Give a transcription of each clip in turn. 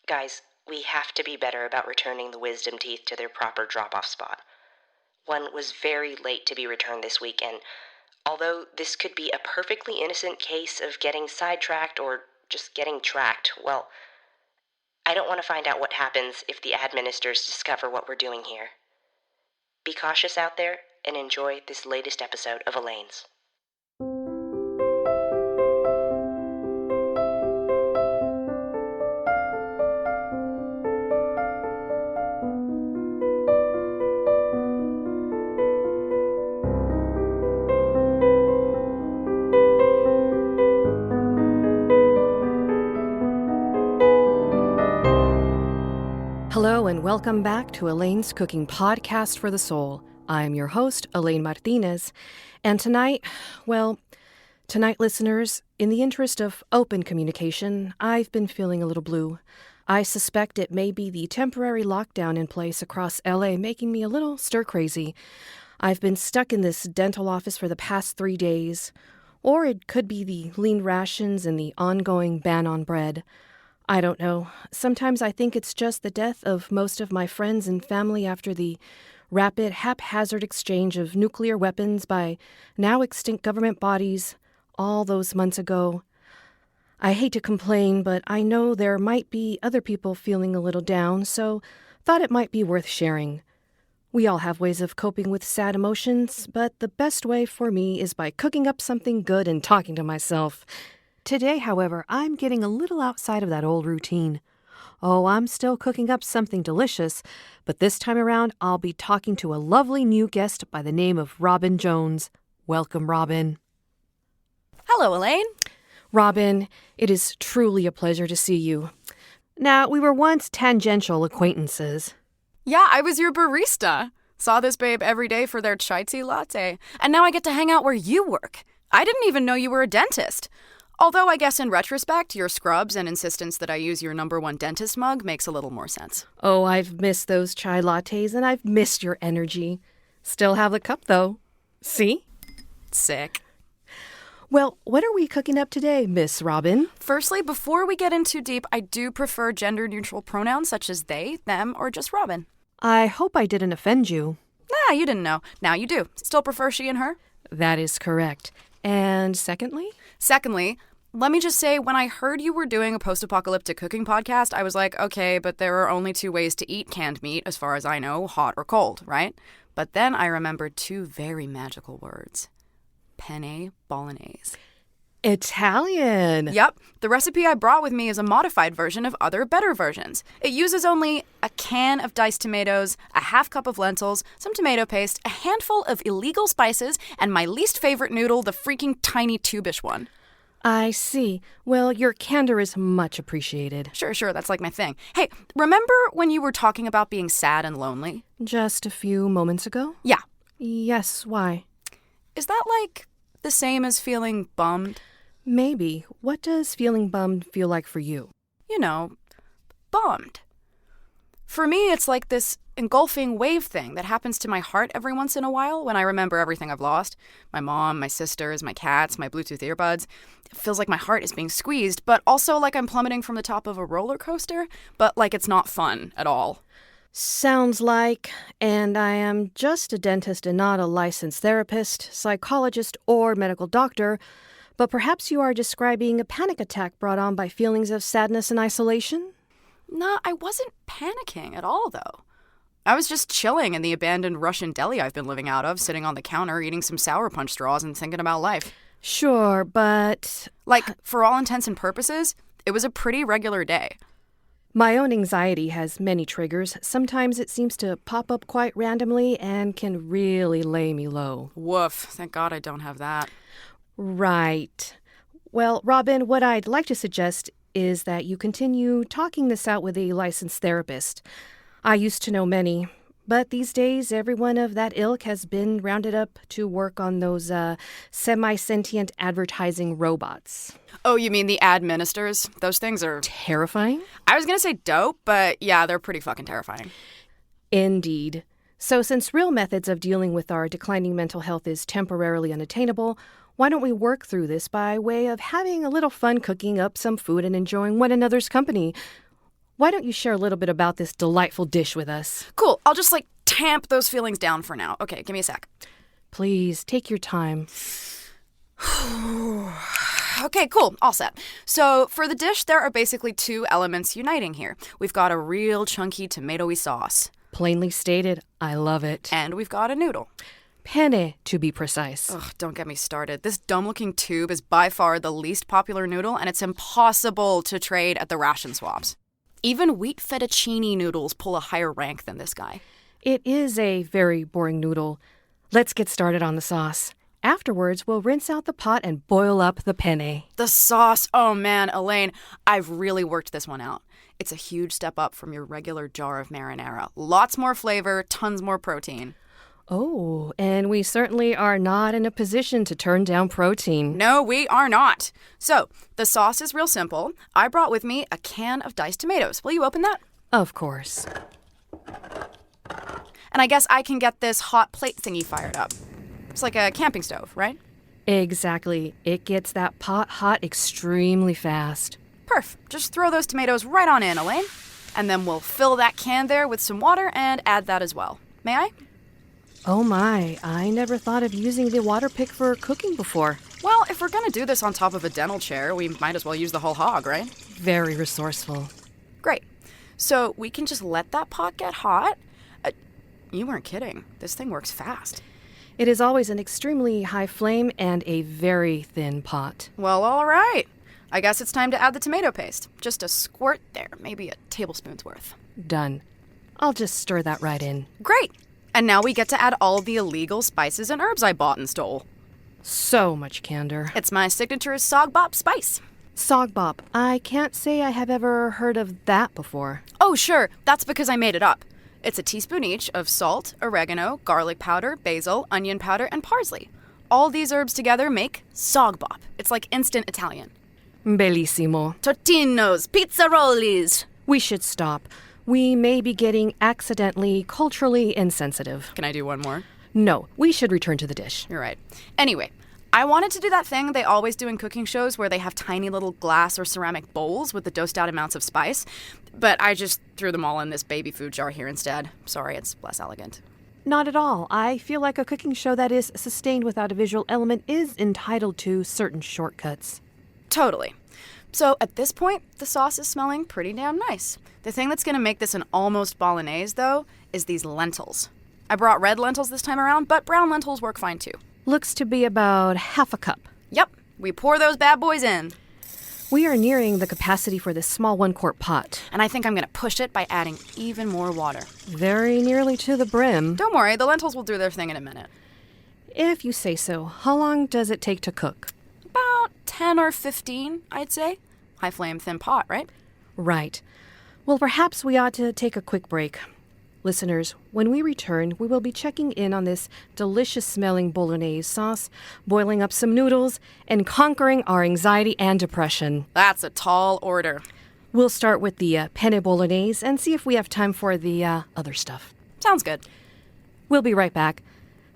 Guys, we have to be better about returning the wisdom teeth to their proper drop-off spot. One was very late to be returned this week, and although this could be a perfectly innocent case of getting sidetracked or just getting tracked, well, I don't want to find out what happens if the administrators discover what we're doing here. Be cautious out there and enjoy this latest episode of Elaine's. Hello and welcome back to Elaine's Cooking Podcast for the Soul. I'm your host, Elaine Martínez, and tonight, listeners, in the interest of open communication, I've been feeling a little blue. I suspect it may be the temporary lockdown in place across LA making me a little stir-crazy. I've been stuck in this dental office for the past 3 days, or it could be the lean rations and the ongoing ban on bread. I don't know. Sometimes I think it's just the death of most of my friends and family after the rapid, haphazard exchange of nuclear weapons by now extinct government bodies all those months ago. I hate to complain, but I know there might be other people feeling a little down, so thought it might be worth sharing. We all have ways of coping with sad emotions, but the best way for me is by cooking up something good and talking to myself. Today, however, I'm getting a little outside of that old routine. Oh, I'm still cooking up something delicious, but this time around, I'll be talking to a lovely new guest by the name of Robin Jones. Welcome, Robin. Hello, Elaine. Robin, it is truly a pleasure to see you. Now, we were once tangential acquaintances. Yeah, I was your barista. Saw this babe every day for their chai tea latte, and now I get to hang out where you work. I didn't even know you were a dentist. Although I guess in retrospect, your scrubs and insistence that I use your #1 dentist mug makes a little more sense. Oh, I've missed those chai lattes and I've missed your energy. Still have the cup, though. See? Sick. Well, what are we cooking up today, Miss Robin? Firstly, before we get in too deep, I do prefer gender-neutral pronouns such as they, them, or just Robin. I hope I didn't offend you. Nah, you didn't know. Now you do. Still prefer she and her? That is correct. And secondly? Secondly, let me just say, when I heard you were doing a post-apocalyptic cooking podcast, I was like, okay, but there are only 2 ways to eat canned meat, as far as I know, hot or cold, right? But then I remembered 2 very magical words. Penne Bolognese. Italian. Yep. The recipe I brought with me is a modified version of other better versions. It uses only a can of diced tomatoes, a half cup of lentils, some tomato paste, a handful of illegal spices, and my least favorite noodle, the freaking tiny tubish one. I see. Well, your candor is much appreciated. Sure, that's like my thing. Hey, remember when you were talking about being sad and lonely? Just a few moments ago? Yeah. Yes, why? Is that like the same as feeling bummed? Maybe. What does feeling bummed feel like for you? You know, bummed. For me, it's like this engulfing wave thing that happens to my heart every once in a while when I remember everything I've lost. My mom, my sisters, my cats, my Bluetooth earbuds. It feels like my heart is being squeezed, but also like I'm plummeting from the top of a roller coaster, but like it's not fun at all. Sounds like, and I am just a dentist and not a licensed therapist, psychologist, or medical doctor, but perhaps you are describing a panic attack brought on by feelings of sadness and isolation? Nah, I wasn't panicking at all, though. I was just chilling in the abandoned Russian deli I've been living out of, sitting on the counter, eating some Sour Punch straws and thinking about life. Sure, but... Like, for all intents and purposes, it was a pretty regular day. My own anxiety has many triggers. Sometimes it seems to pop up quite randomly and can really lay me low. Woof. Thank God I don't have that. Right. Well, Robin, what I'd like to suggest is that you continue talking this out with a licensed therapist. I used to know many, but these days everyone of that ilk has been rounded up to work on those semi-sentient advertising robots. Oh, you mean the ad ministers? Those things are... Terrifying? I was gonna say dope, but yeah, they're pretty fucking terrifying. Indeed. So since real methods of dealing with our declining mental health is temporarily unattainable, why don't we work through this by way of having a little fun cooking up some food and enjoying one another's company? why don't you share a little bit about this delightful dish with us? Cool. I'll just, tamp those feelings down for now. Okay, give me a sec. Please, take your time. Okay, cool. All set. So, for the dish, there are basically two elements uniting here. We've got a real chunky tomatoey sauce. Plainly stated, I love it. And we've got a noodle. Penne, to be precise. Ugh, don't get me started. This dumb-looking tube is by far the least popular noodle, and it's impossible to trade at the ration swaps. Even wheat fettuccine noodles pull a higher rank than this guy. It is a very boring noodle. Let's get started on the sauce. Afterwards, we'll rinse out the pot and boil up the penne. The sauce, oh man, Elaine, I've really worked this one out. It's a huge step up from your regular jar of marinara. Lots more flavor, tons more protein. Oh, and we certainly are not in a position to turn down protein. No, we are not. So, the sauce is real simple. I brought with me a can of diced tomatoes. Will you open that? Of course. And I guess I can get this hot plate thingy fired up. It's like a camping stove, right? Exactly. It gets that pot hot extremely fast. Perf. Just throw those tomatoes right on in, Elaine. And then we'll fill that can there with some water and add that as well. May I? Oh my, I never thought of using the water pick for cooking before. Well, if we're gonna do this on top of a dental chair, we might as well use the whole hog, right? Very resourceful. Great. So we can just let that pot get hot? You weren't kidding. This thing works fast. It is always an extremely high flame and a very thin pot. Well, all right. I guess it's time to add the tomato paste. Just a squirt there, maybe a tablespoon's worth. Done. I'll just stir that right in. Great. And now we get to add all the illegal spices and herbs I bought and stole. So much candor. It's my signature sogbop spice. Sogbop. I can't say I have ever heard of that before. Oh, sure. That's because I made it up. It's a teaspoon each of salt, oregano, garlic powder, basil, onion powder, and parsley. All these herbs together make sogbop. It's like instant Italian. Bellissimo. Tortinos, pizzarollis. We should stop. We may be getting accidentally culturally insensitive. Can I do one more? No, we should return to the dish. You're right. Anyway, I wanted to do that thing they always do in cooking shows where they have tiny little glass or ceramic bowls with the dosed out amounts of spice, but I just threw them all in this baby food jar here instead. Sorry, it's less elegant. Not at all. I feel like a cooking show that is sustained without a visual element is entitled to certain shortcuts. Totally. So at this point, the sauce is smelling pretty damn nice. The thing that's going to make this an almost bolognese, though, is these lentils. I brought red lentils this time around, but brown lentils work fine too. Looks to be about half a cup. Yep, we pour those bad boys in. We are nearing the capacity for this small 1-quart pot. And I think I'm going to push it by adding even more water. Very nearly to the brim. Don't worry, the lentils will do their thing in a minute. If you say so. How long does it take to cook? About 10 or 15, I'd say. High flame, thin pot, right? Right. Well, perhaps we ought to take a quick break. Listeners, when we return, we will be checking in on this delicious-smelling bolognese sauce, boiling up some noodles, and conquering our anxiety and depression. That's a tall order. We'll start with the penne bolognese and see if we have time for the other stuff. Sounds good. We'll be right back.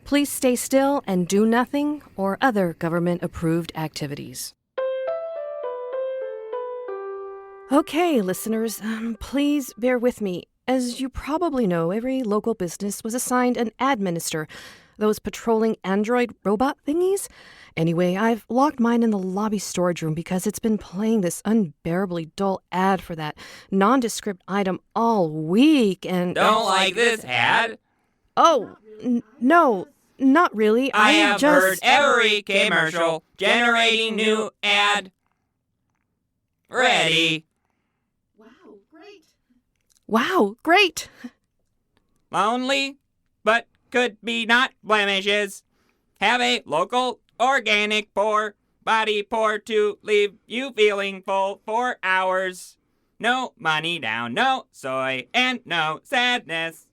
Please stay still and do nothing or other government-approved activities. Okay, listeners, please bear with me. As you probably know, every local business was assigned an administrator, those patrolling android robot thingies. Anyway, I've locked mine in the lobby storage room because it's been playing this unbearably dull ad for that nondescript item all week, and... Don't like this ad? Oh, no, not really. I have heard every commercial. Generating new ad. Ready. Wow, great. Lonely, but could be not blemishes. Have a local, organic pour, body pour to leave you feeling full for hours. No money down, no soy, and no sadness.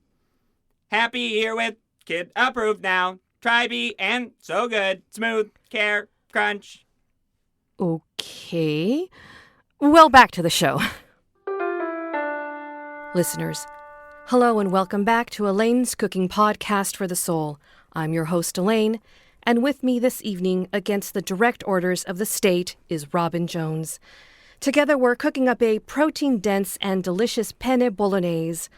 Happy here with kid approved now. Tribe and so good, smooth, care, crunch. Okay. Well, back to the show. Listeners, hello and welcome back to Elaine's Cooking Podcast for the Soul. I'm your host, Elaine, and with me this evening, against the direct orders of the state, is Robin Jones. Together, we're cooking up a protein-dense and delicious penne bolognese.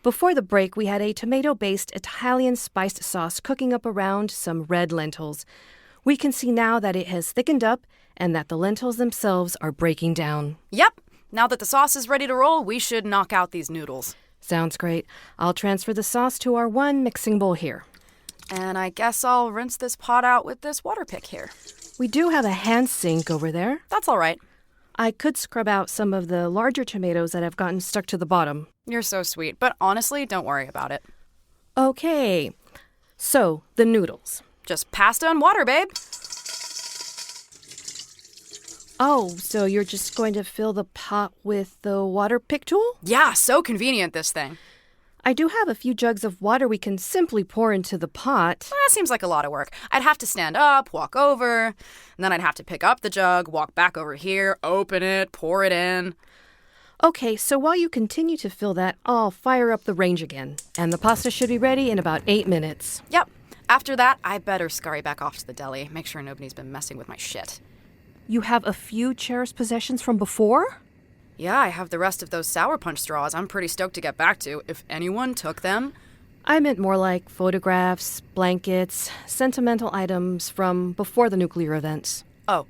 Before the break, we had a tomato-based Italian spiced sauce cooking up around some red lentils. We can see now that it has thickened up and that the lentils themselves are breaking down. Yep. Now that the sauce is ready to roll, we should knock out these noodles. Sounds great. I'll transfer the sauce to our one mixing bowl here. And I guess I'll rinse this pot out with this water pick here. We do have a hand sink over there. That's all right. I could scrub out some of the larger tomatoes that have gotten stuck to the bottom. You're so sweet, but honestly, don't worry about it. Okay. So, the noodles. Just pasta and water, babe. Oh, so you're just going to fill the pot with the water pick tool? Yeah, so convenient, this thing. I do have a few jugs of water we can simply pour into the pot. That seems like a lot of work. I'd have to stand up, walk over, and then I'd have to pick up the jug, walk back over here, open it, pour it in. Okay, so while you continue to fill that, I'll fire up the range again. And the pasta should be ready in about 8 minutes. Yep. After that, I better scurry back off to the deli, make sure nobody's been messing with my shit. You have a few cherished possessions from before? Yeah, I have the rest of those Sour Punch straws I'm pretty stoked to get back to, if anyone took them. I meant more like photographs, blankets, sentimental items from before the nuclear events. Oh.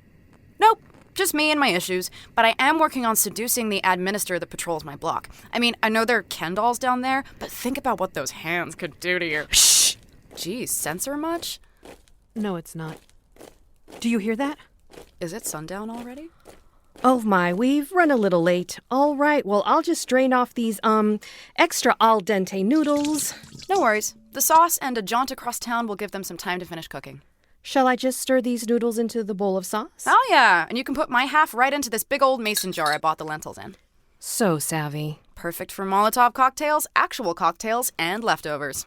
Nope. Just me and my issues, but I am working on seducing the administrator that patrols my block. I mean, I know there are Ken dolls down there, but think about what those hands could do to you. Shh! Geez, censor much? No, it's not. Do you hear that? Is it sundown already? Oh my, we've run a little late. All right, well, I'll just drain off these, extra al dente noodles. No worries. The sauce and a jaunt across town will give them some time to finish cooking. Shall I just stir these noodles into the bowl of sauce? Oh yeah, and you can put my half right into this big old mason jar I bought the lentils in. So savvy. Perfect for Molotov cocktails, actual cocktails, and leftovers.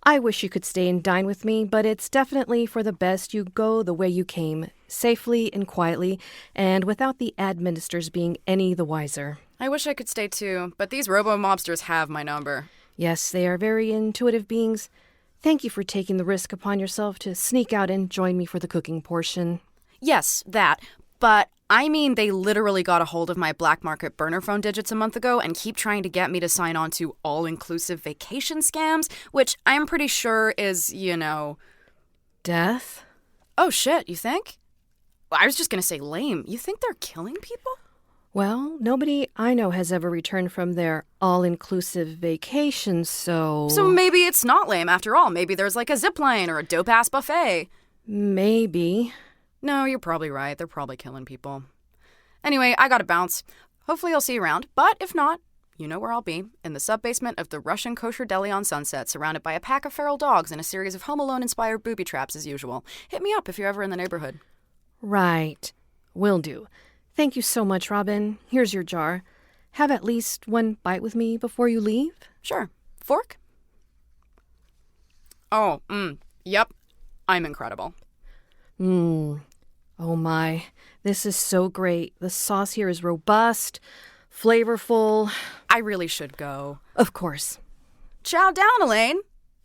I wish you could stay and dine with me, but it's definitely for the best you go the way you came, safely and quietly, and without the administrators being any the wiser. I wish I could stay too, but these robo-mobsters have my number. Yes, they are very intuitive beings. Thank you for taking the risk upon yourself to sneak out and join me for the cooking portion. Yes, that. But I mean, they literally got a hold of my black market burner phone digits a month ago and keep trying to get me to sign on to all-inclusive vacation scams, which I'm pretty sure is, Death? Oh shit, you think? I was just gonna say lame. You think they're killing people? Well, nobody I know has ever returned from their all-inclusive vacation, so... So maybe it's not lame after all. Maybe there's like a zip line or a dope-ass buffet. Maybe. No, you're probably right. They're probably killing people. Anyway, I gotta bounce. Hopefully I'll see you around, but if not, you know where I'll be. In the sub-basement of the Russian kosher deli on Sunset, surrounded by a pack of feral dogs and a series of Home Alone-inspired booby traps as usual. Hit me up if you're ever in the neighborhood. Right. Will do. Thank you so much, Robin. Here's your jar. Have at least one bite with me before you leave? Sure. Fork? Oh, yep. I'm incredible. Oh my. This is so great. The sauce here is robust, flavorful. I really should go. Of course. Chow down, Elaine.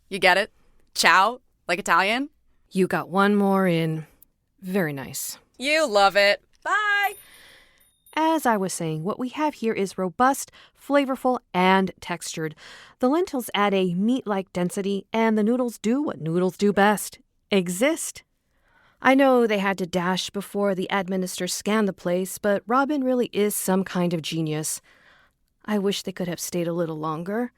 You get it? Chow, like Italian? You got one more in. Very nice. You love it. Bye. As I was saying, what we have here is robust, flavorful, and textured. The lentils add a meat-like density, and the noodles do what noodles do best: exist. I know they had to dash before the administrators scanned the place, but Robin really is some kind of genius. I wish they could have stayed a little longer.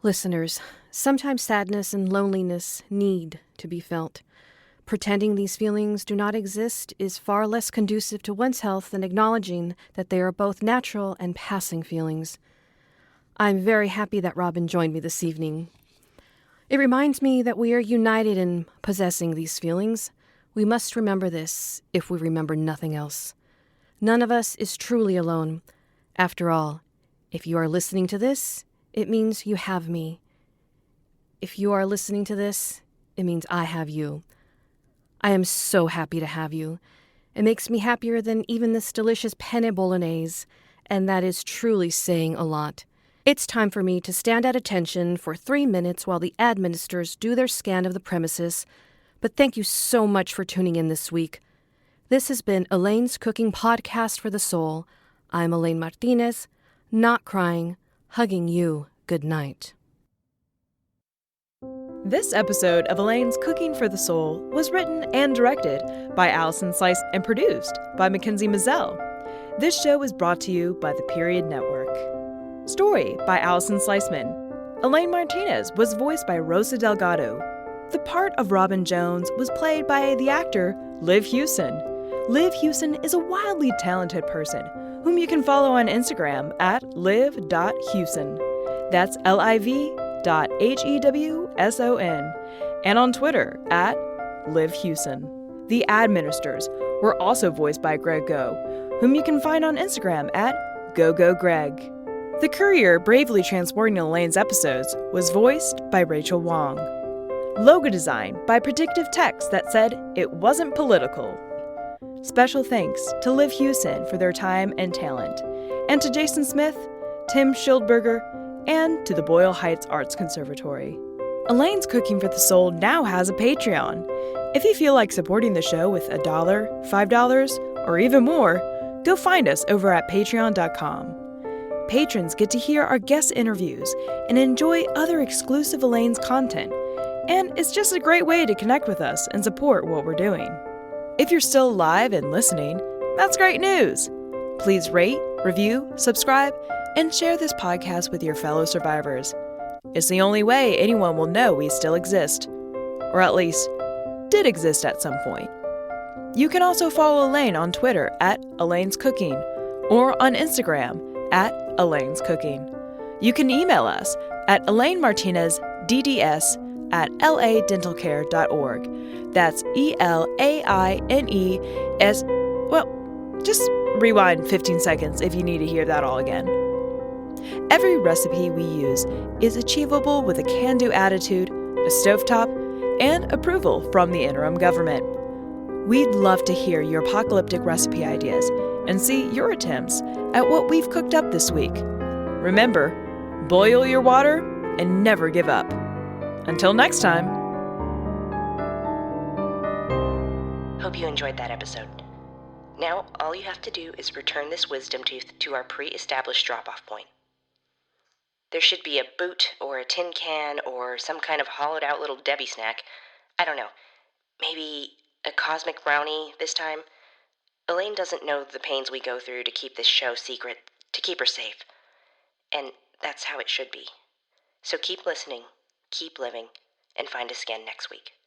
Listeners, sometimes sadness and loneliness need to be felt. Pretending these feelings do not exist is far less conducive to one's health than acknowledging that they are both natural and passing feelings. I'm very happy that Robin joined me this evening. It reminds me that we are united in possessing these feelings. We must remember this if we remember nothing else. None of us is truly alone. After all, if you are listening to this, it means you have me. If you are listening to this, it means I have you. I am so happy to have you. It makes me happier than even this delicious penne bolognese, and that is truly saying a lot. It's time for me to stand at attention for 3 minutes while the administrators do their scan of the premises, but thank you so much for tuning in this week. This has been Elaine's Cooking Podcast for the Soul. I'm Elaine Martínez, not crying, hugging you good night. This episode of Elaine's Cooking for the Soul was written and directed by Allison Slice and produced by Mackenzie Mazzell. This show is brought to you by the Period Network. Story by Allison Sliceman. Elaine Martínez was voiced by Rosa Delgado. The part of Robin Jones was played by the actor Liv Hewson. Liv Hewson is a wildly talented person whom you can follow on Instagram at liv.hewson. That's liv.hewson. And on Twitter at Liv Hewson. The Administrators were also voiced by Greg Go, whom you can find on Instagram at GoGoGreg. The Courier bravely transporting Elaine's episodes was voiced by Raechel Wong. Logo design by Predictive Text that said it wasn't political. Special thanks to Liv Hewson for their time and talent, and to Jason Smith, Tim Schildberger, and to the Boyle Heights Arts Conservatory. Elaine's Cooking for the Soul now has a Patreon. If you feel like supporting the show with $1, $5, or even more, go find us over at patreon.com. Patrons get to hear our guest interviews and enjoy other exclusive Elaine's content, and it's just a great way to connect with us and support what we're doing. If you're still alive and listening, that's great news. Please rate, review, subscribe, and share this podcast with your fellow survivors. It's the only way anyone will know we still exist, or at least did exist at some point. You can also follow Elaine on Twitter at Elaine's Cooking, or on Instagram at Elaine's Cooking. You can email us at elainemartinez.dds@ladentalcare.org. That's ELAINES. Well, just rewind 15 seconds if you need to hear that all again. Every recipe we use is achievable with a can-do attitude, a stovetop, and approval from the interim government. We'd love to hear your apocalyptic recipe ideas and see your attempts at what we've cooked up this week. Remember, boil your water and never give up. Until next time. Hope you enjoyed that episode. Now, all you have to do is return this wisdom tooth to our pre-established drop-off point. There should be a boot or a tin can or some kind of hollowed-out little Debbie snack. I don't know. Maybe a cosmic brownie this time? Elaine doesn't know the pains we go through to keep this show secret, to keep her safe. And that's how it should be. So keep listening, keep living, and find us again next week.